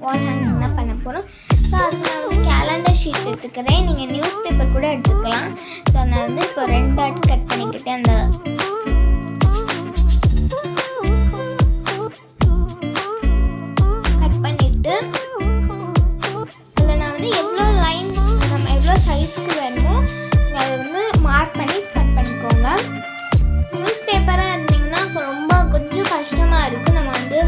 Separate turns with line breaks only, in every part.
வால் hanging தான் பண்ண போகிறோம். ஸோ அதுக்கு நான் வந்து கேலண்டர் ஷீட் எடுத்துக்கிறேன். நீங்கள் நியூஸ் பேப்பர் கூட எடுத்துக்கலாம். ஸோ நான் வந்து இப்போ 2 டாட் கட் பண்ணிக்கிட்டேன். அந்த கட் பண்ணிவிட்டு அதில் நான் வந்து எவ்வளோ லைன் நம்ம எவ்வளோ சைஸ்க்கு வேணுமோ அதை வந்து மார்க் பண்ணி கட் பண்ணிக்கோங்க. நியூஸ் பேப்பராக இருந்திங்கன்னா ரொம்ப கொஞ்சம் கஷ்டமாக இருக்கும். நம்ம வந்து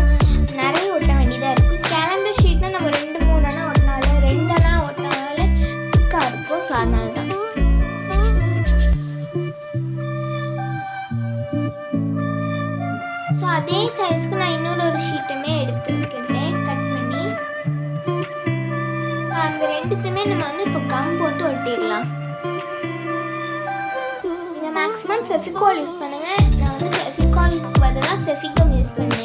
நிறைய ஒட்ட வேண்டியதாக இருக்கும். கேலண்டர் ஷீட்னா நம்ம 2-3 அண்ணா ஒட்டினாலும் 2 அண்ணா ஒட்டினாலும் திக்காக இருக்கும். ஸோ அதனால தான். ஸோ அதே சைஸ்க்கு நான் இன்னொரு ஷீட்டுமே எடுத்துக்கிட்டேன் கட் பண்ணி. அந்த 2த்துமே நம்ம வந்து இப்போ கம் போட்டு ஒட்டிடலாம். நீங்கள் மேக்ஸிமம் ஃபெவிகால் யூஸ் பண்ணுங்கள். நான் வந்து ஃபெவிகாலுக்கு பதிலாக ஃபெவிகம் யூஸ் பண்ணேன்.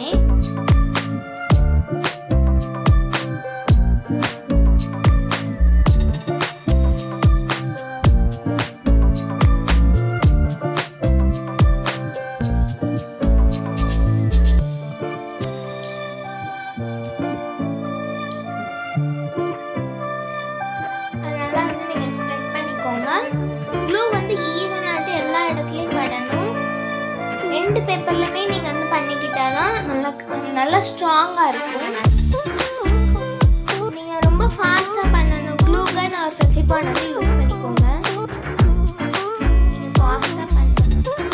க்ளூ வந்து ஈவனாட்டு எல்லா இடத்துலையும் படணும். 2 பேப்பர்லையுமே நீங்கள் வந்து பண்ணிக்கிட்டால் தான் நல்லா ஸ்ட்ராங்காக இருக்கும். நீங்கள் ரொம்ப ஃபாஸ்ட்டாக பண்ணணும். க்ளூ கன் ஒரு ஃபெவிகால் வந்து யூஸ் பண்ணிக்கோங்க. நீங்கள் ஃபாஸ்ட்டாக பண்ணணும்.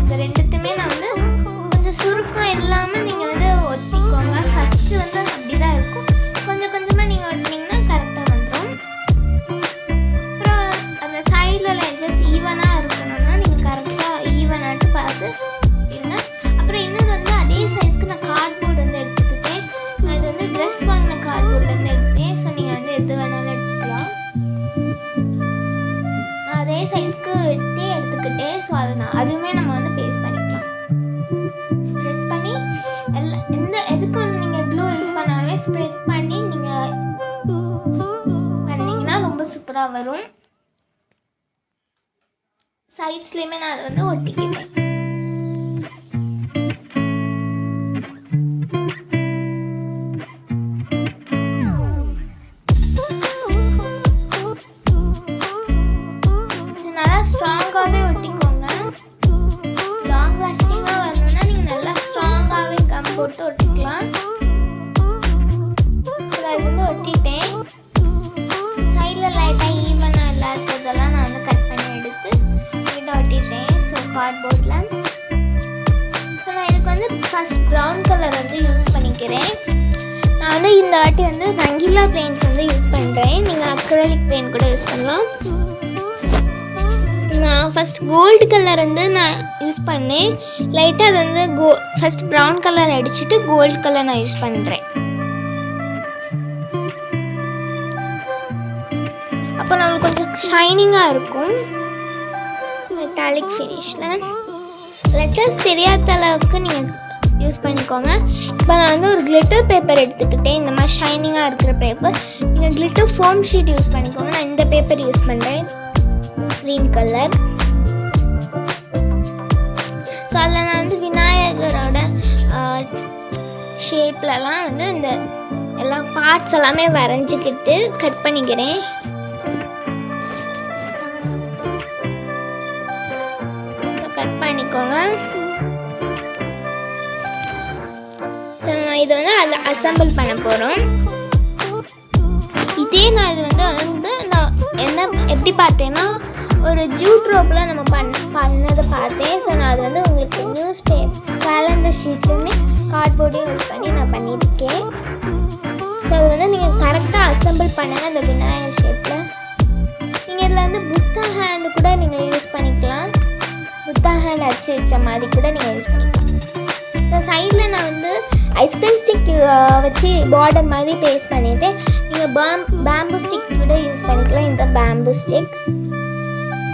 இந்த 2த்துமே நான் வந்து கொஞ்சம் சுருக்கம் இல்லாமல் நீங்கள் வந்து ஒட்டிக்கோங்க. ஃபஸ்ட்டு வந்து அப்படி தான் இருக்கும். கொஞ்சம் கொஞ்சமாக நீங்கள் ஒட்டினீங்கன்னா கரெக்டாக வந்துடும். அப்புறம் அந்த சைடில் எட்ஜஸ் ஈவனாக இருக்கணும்னா நீங்கள் கரெக்டாக ஈவனாட்டு பார்த்து இருங்க. அப்புறம் இன்னொரு வந்து அதே சைஸ்க்கு நான் கார்ட்போர்டு வந்து எடுத்துக்கிட்டேன். நான் இது வந்து ட்ரெஸ் வாங்கின கார்ட்போர்டு வந்து எடுத்தேன். ஸோ நீங்கள் வந்து எது வேணாலும் எடுத்துக்கலாம். நான் அதே சைஸ்க்கு எடுத்துக்கிட்டேன். ஸோ அதுவுமே நம்ம வந்து பேஸ்ட் பண்ணிக்கலாம். ஸ்ப்ரெட் பண்ணி எதுக்கும் நீங்கள் க்ளூ யூஸ் பண்ணாலே ஸ்ப்ரெட் பண்ணி நீங்கள் பண்ணிங்கன்னா ரொம்ப சூப்பராக வரும். சைட்ஸ்லேயுமே நான் அதை வந்து ஒட்டிக்கிட்டேன். நல்லா ஸ்ட்ராங்காகவே ஒட்டிக்கோங்க. லாங் லாஸ்டிங்காக வரணும்னா நீங்கள் நல்லா ஸ்ட்ராங்காகவே கம் போட்டு ஒட்டிக்கலாம். அது வந்து ஒட்டிட்டேன். சைடில் லைட்டாக ஈவனாக இல்லாததெல்லாம் நான் வந்து கட் பண்ணி எடுத்து கிட்ட ஒட்டிட்டேன். ஸோ கார்ட்போர்டில் நான் இதுக்கு வந்து ஃபஸ்ட் ப்ரௌன் கலர் வந்து யூஸ் பண்ணிக்கிறேன். நான் வந்து இந்த வாட்டி வந்து ரங்கீலா பெயிண்ட் வந்து யூஸ் பண்ணுறேன். நீங்கள் அக்ரலிக் பெயிண்ட் கூட யூஸ் பண்ணலாம். நான் ஃபஸ்ட் கோல்டு கலர் வந்து நான் யூஸ் பண்ணேன். லைட்டாக அது வந்து ஃபஸ்ட் ப்ரௌன் கலர் அடிச்சுட்டு கோல்டு கலர் நான் யூஸ் பண்ணுறேன். அப்போ நம்மளுக்கு கொஞ்சம் ஷைனிங்காக இருக்கும். மெட்டாலிக் ஃபினிஷில் லெட்டர்ஸ் தெரியாத அளவுக்கு நீங்கள் யூஸ் பண்ணிக்கோங்க. இப்போ நான் வந்து ஒரு கிளிட்டர் பேப்பர் எடுத்துக்கிட்டேன். இந்த மாதிரி ஷைனிங்காக இருக்கிற பேப்பர். நீங்கள் கிளிட்டர் ஃபோம் ஷீட் யூஸ் பண்ணிக்கோங்க. நான் இந்த பேப்பர் யூஸ் பண்ணுறேன், க்ரீன் கலர். ஸோ அதில் நான் வந்து விநாயகரோட ஷேப்லலாம் வந்து இந்த எல்லா பார்ட்ஸ் எல்லாமே வரைஞ்சிக்கிட்டு கட் பண்ணிக்கிறேன். கட் பண்ணிக்கோங்க. ஸோ நம்ம இதை வந்து அதில் அசம்பிள் பண்ண போகிறோம். இதே நான் இது வந்து நான் என்ன எப்படி பார்த்தேன்னா ஒரு ஜூட் ரோப்பில் நம்ம பண்ணதை பார்த்தேன். ஸோ நான் அது வந்து உங்களுக்கு நியூஸ் கேலண்டர் ஷீட்லையுமே கார்ட்போர்டையும் யூஸ் பண்ணி நான் பண்ணியிருக்கேன். ஸோ அது வந்து நீங்கள் கரெக்டாக அசம்பிள் பண்ணுங்கள் அந்த விநாயகர் ஷேப்பில். நீங்கள் இதில் வந்து புத்தா ஹேண்டு கூட நீங்கள் யூஸ் பண்ணிக்கலாம். புத்தா ஹேண்ட் அடிச்சு வச்ச மாதிரி கூட நீங்கள் யூஸ் பண்ணிக்கலாம். ஸோ சைடில் நான் வந்து ஐஸ்கிரீம் ஸ்டிக் வச்சு பார்டர் மாதிரி பேஸ்ட் பண்ணிவிட்டு நீங்கள் பேம்பு ஸ்டிக் கூட யூஸ் பண்ணிக்கலாம். இந்த பேம்பு ஸ்டிக்.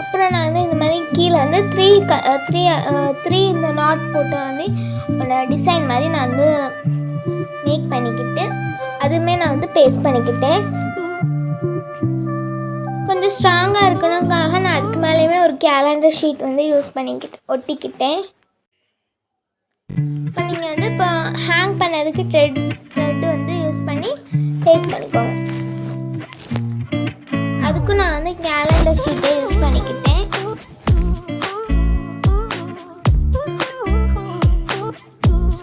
அப்புறம் நான் வந்து இந்த மாதிரி கீழே வந்து த்ரீ இந்த நாட் போட்டு வந்து ஒரு டிசைன் மாதிரி நான் வந்து மேக் பண்ணிக்கிட்டு அதுவுமே நான் வந்து பேஸ்ட் பண்ணிக்கிட்டேன். கொஞ்சம் ஸ்ட்ராங்காக இருக்கணுக்காக நான் அதுக்கு மேலேயுமே ஒரு கேலண்டர் ஷீட் வந்து யூஸ் பண்ணிக்கிட்டேன், ஒட்டிக்கிட்டேன். இப்போ நீங்கள் வந்து இப்போ அதுக்கு த்ரெட் வந்து யூஸ் பண்ணி பேஸ்ட் பண்ணிக்கோங்க. அதுக்கும் நான் வந்து கேலண்டர் ஷீட்டை யூஸ் பண்ணிக்கிட்டேன்.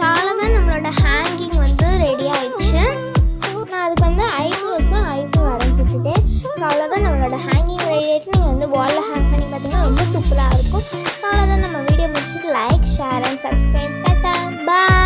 அவ்வளோதான், நம்மளோட ஹேங்கிங் வந்து ரெடி ஆயிடுச்சு. நான் அதுக்கு வந்து ஐப்ரோஸும் ஐஸும் வரைஞ்சிக்கிட்டேன். ஸோ அவ்வளோதான், நம்மளோட ஹேங்கிங் ரெடி ஆகிட்டு நீங்கள் வந்து வாலில் ஹேங் பண்ணி பார்த்தீங்கன்னா ரொம்ப சூப்பராக இருக்கும். அவ்வளோதான், நம்ம வீடியோ முடிச்சுட்டு like, share and subscribe. Tata, bye.